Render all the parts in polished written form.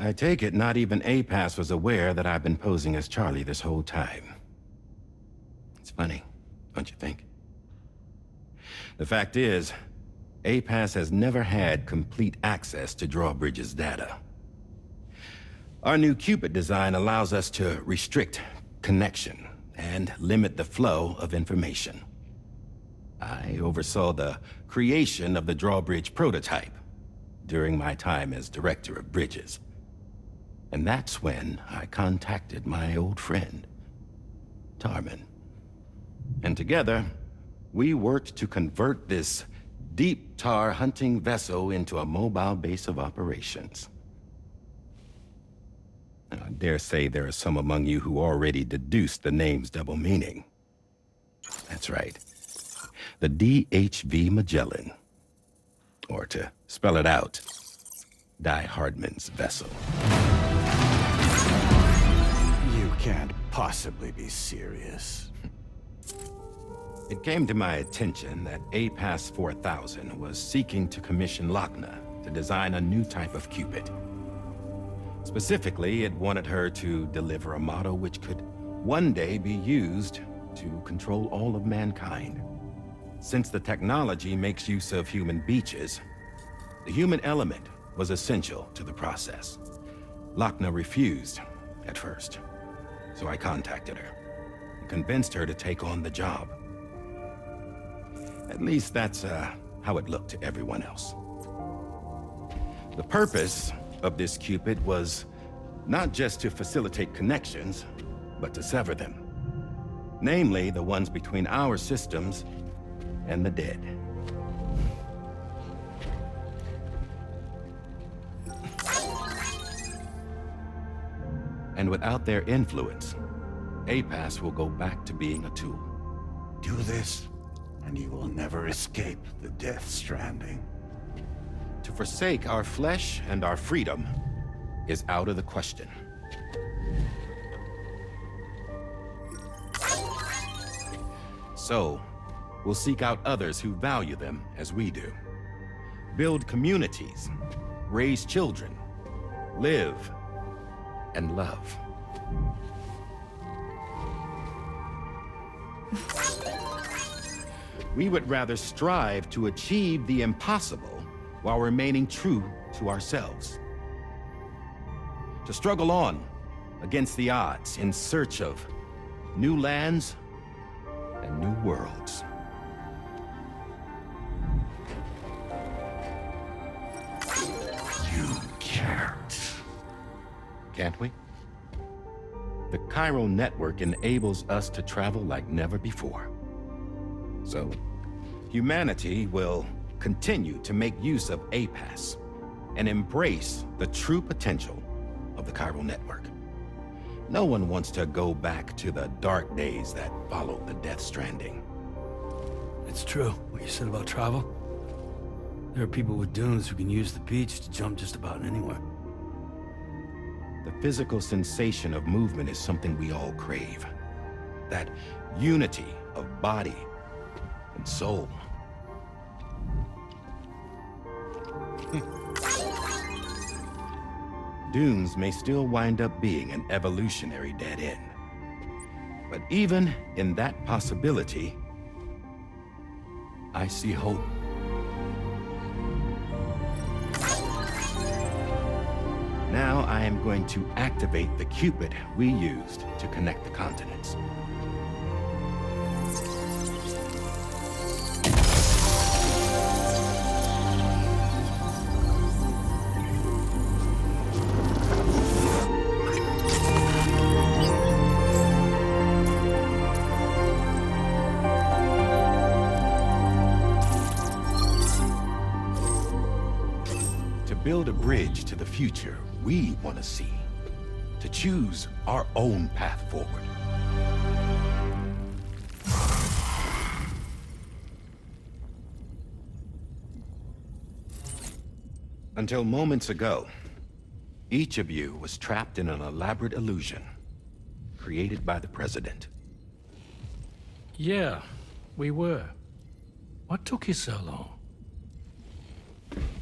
I take it not even APAS was aware that I've been posing as Charlie this whole time. It's funny, don't you think? The fact is, APAS has never had complete access to Drawbridge's data. Our new Cupid design allows us to restrict connection and limit the flow of information. I oversaw the creation of the Drawbridge prototype during my time as Director of Bridges. And that's when I contacted my old friend, Tarman. And together, we worked to convert this deep tar hunting vessel into a mobile base of operations. I dare say there are some among you who already deduced the name's double meaning. That's right. The DHV Magellan. Or to spell it out, Die Hardman's vessel. You can't possibly be serious. It came to my attention that APAS 4000 was seeking to commission Lochna to design a new type of Cupid. Specifically, it wanted her to deliver a model which could one day be used to control all of mankind. Since the technology makes use of human beaches, the human element was essential to the process. Lochna refused at first, so I contacted her and convinced her to take on the job. At least that's how it looked to everyone else. The purpose of this Cupid was not just to facilitate connections, but to sever them. Namely, the ones between our systems and the dead. And without their influence, APAS will go back to being a tool. Do this, and you will never escape the death stranding. To forsake our flesh and our freedom is out of the question. So, we'll seek out others who value them as we do. Build communities, raise children, live, and love. We would rather strive to achieve the impossible while remaining true to ourselves. To struggle on against the odds in search of new lands and new worlds. You can't. Can't we? The chiral network enables us to travel like never before. So, humanity will continue to make use of APAS and embrace the true potential of the chiral network. No one wants to go back to the dark days that followed the death stranding. It's true, what you said about travel. There are people with dunes who can use the beach to jump just about anywhere. The physical sensation of movement is something we all crave. That unity of body and soul. Dunes may still wind up being an evolutionary dead end. But even in that possibility, I see hope. Now I am going to activate the Cupid we used to connect the continents. To build a bridge to the future we want to see, to choose our own path forward. Until moments ago, each of you was trapped in an elaborate illusion created by the President. Yeah, we were. What took you so long?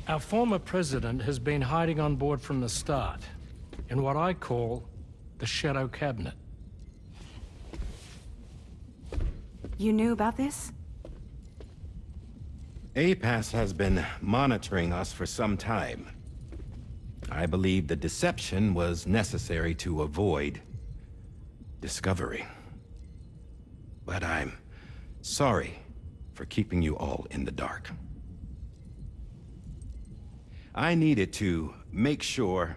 Our former president has been hiding on board from the start. in what I call the Shadow Cabinet. You knew about this? APAS has been monitoring us for some time. I believe the deception was necessary to avoid discovery. But I'm sorry for keeping you all in the dark. I needed to make sure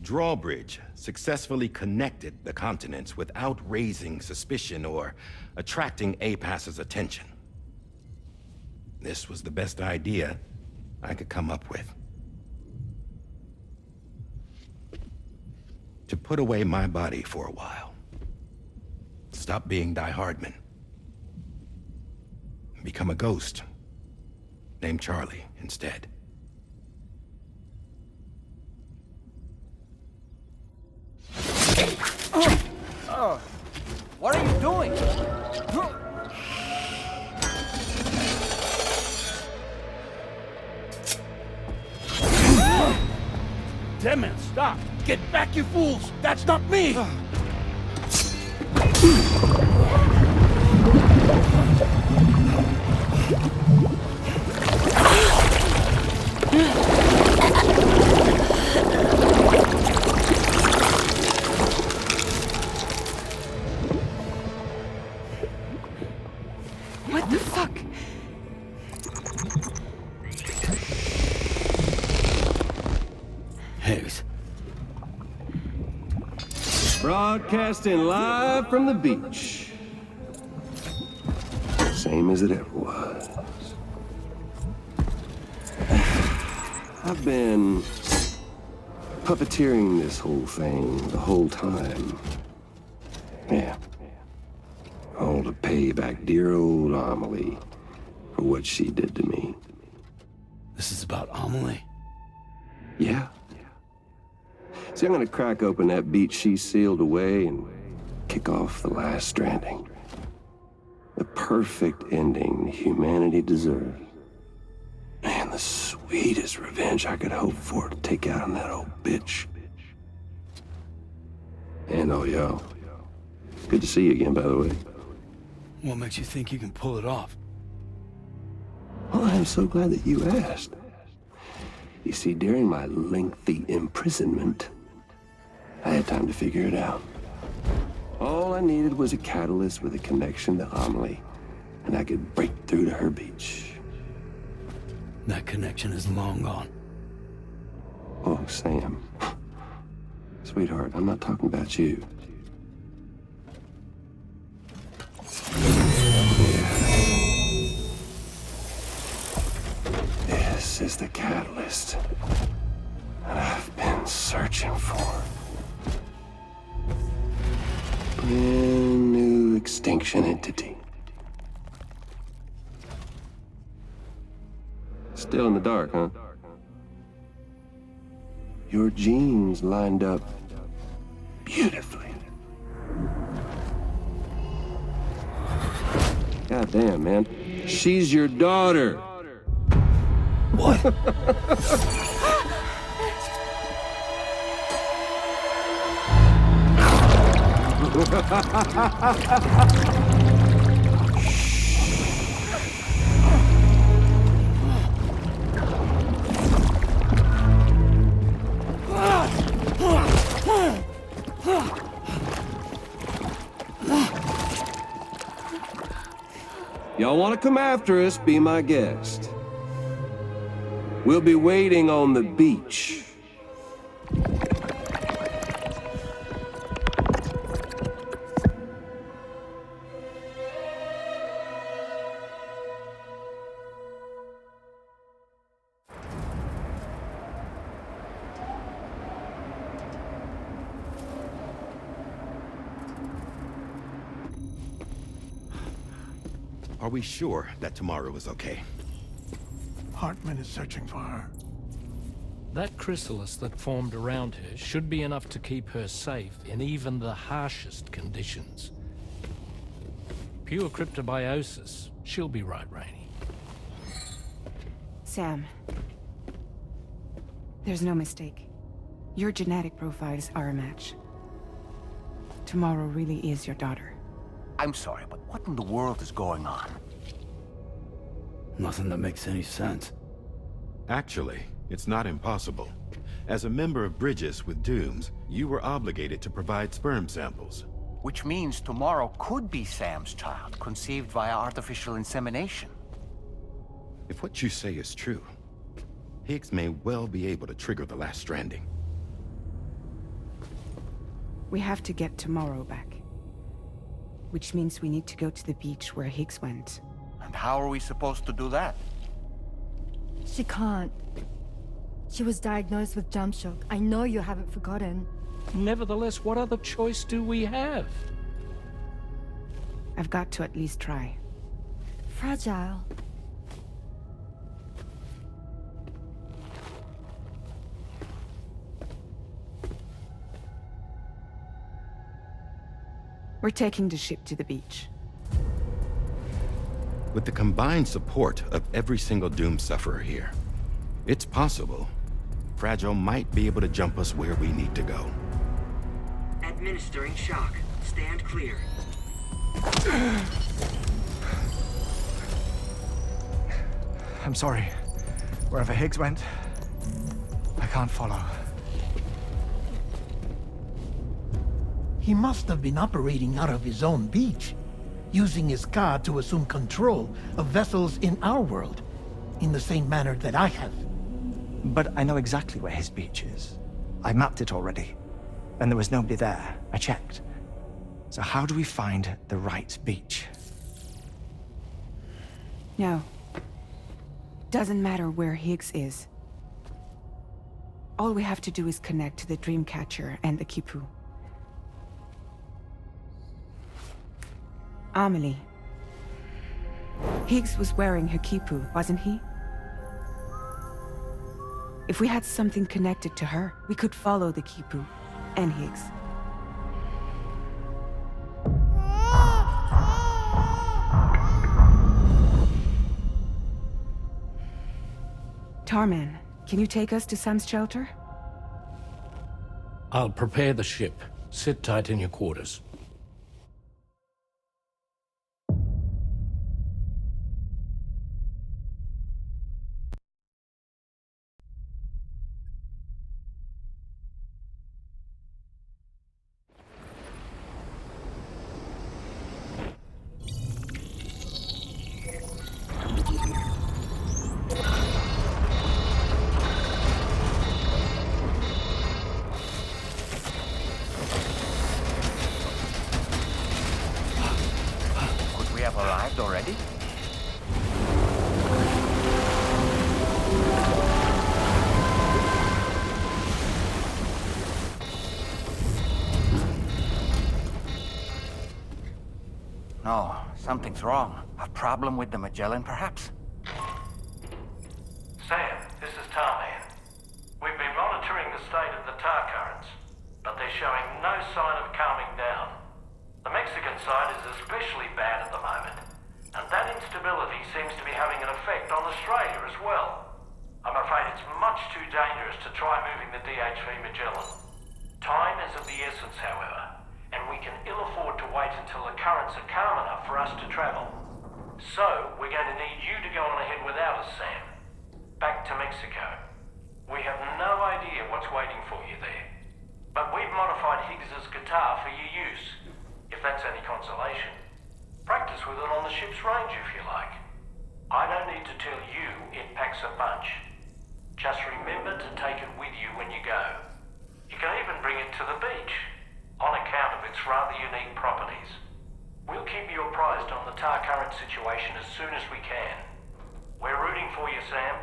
Drawbridge successfully connected the continents without raising suspicion or attracting APAS's attention. This was the best idea I could come up with. To put away my body for a while. Stop being Die Hardman. Become a ghost. Named Charlie instead. What are you doing? Damn man, stop! Get back, you fools! That's not me! What the fuck? Higgs. Broadcasting live from the beach. Same as it ever was. I've been puppeteering this whole thing the whole time. Yeah. All to pay back dear old Amelie for what she did to me. This is about Amelie. Yeah. See, I'm gonna crack open that beach she sealed away and kick off the last stranding. The perfect ending humanity deserves. Man, the sweetest revenge I could hope for to take out on that old bitch. And oh, yo. Good to see you again, by the way. What makes you think you can pull it off? Well, I'm so glad that you asked. You see, during my lengthy imprisonment, I had time to figure it out. All I needed was a catalyst with a connection to Amelie, and I could break through to her beach. That connection is long gone. Oh, Sam. Sweetheart, I'm not talking about you. This is the catalyst that I've been searching for. Brand new extinction entity. Still in the dark, huh? Your genes lined up beautifully. God damn, man. She's your daughter. What? Y'all want to come after us, be my guest. We'll be waiting on the beach. Are we sure that tomorrow is okay? Hartman is searching for her. That chrysalis that formed around her should be enough to keep her safe in even the harshest conditions. Pure cryptobiosis. She'll be right, Rainey. Sam. There's no mistake. Your genetic profiles are a match. Tomorrow really is your daughter. I'm sorry, but what in the world is going on? Nothing that makes any sense. Actually, it's not impossible. As a member of Bridges with Dooms, you were obligated to provide sperm samples. Which means tomorrow could be Sam's child, conceived via artificial insemination. If what you say is true, Higgs may well be able to trigger the last stranding. We have to get tomorrow back. Which means we need to go to the beach where Higgs went. And how are we supposed to do that? She can't. She was diagnosed with jump shock. I know you haven't forgotten. Nevertheless, what other choice do we have? I've got to at least try. Fragile. We're taking the ship to the beach. With the combined support of every single Doom sufferer here, it's possible Fragile might be able to jump us where we need to go. Administering shock. Stand clear. I'm sorry. Wherever Higgs went, I can't follow. He must have been operating out of his own beach, using his car to assume control of vessels in our world, in the same manner that I have. But I know exactly where his beach is. I mapped it already. And there was nobody there. I checked. So how do we find the right beach? No. Doesn't matter where Higgs is. All we have to do is connect to the Dreamcatcher and the Kipu. Amelie. Higgs was wearing her Kipu, wasn't he? If we had something connected to her, we could follow the Kipu and Higgs. Tarman, can you take us to Sam's shelter? I'll prepare the ship. Sit tight in your quarters. Could we have arrived already? No, something's wrong. A problem with the Magellan, perhaps? Sam, this is Tarman. We've been monitoring the state of the tar currents, but they're showing no sign of calming down. The Mexican side is especially bad at the moment, and that instability seems to be having an effect on Australia as well. I'm afraid it's much too dangerous to try moving the DHV Magellan. Time is of the essence, however, and we can ill afford to wait until the currents are calm enough for us to travel. So, we're going to need you to go on ahead without us, Sam. Back to Mexico. We have no idea what's waiting for you there. But we've modified Higgs's guitar for your use, if that's any consolation. Practice with it on the ship's range if you like. I don't need to tell you it packs a punch. Just remember to take it with you when you go. You can even bring it to the beach, on account of its rather unique properties. We'll keep you apprised on the tar current situation as soon as we can. We're rooting for you, Sam.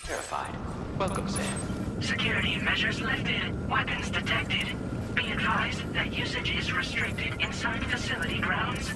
Verified. Welcome, Sam. Security measures lifted. Weapons detected. Be advised that usage is restricted inside facility grounds.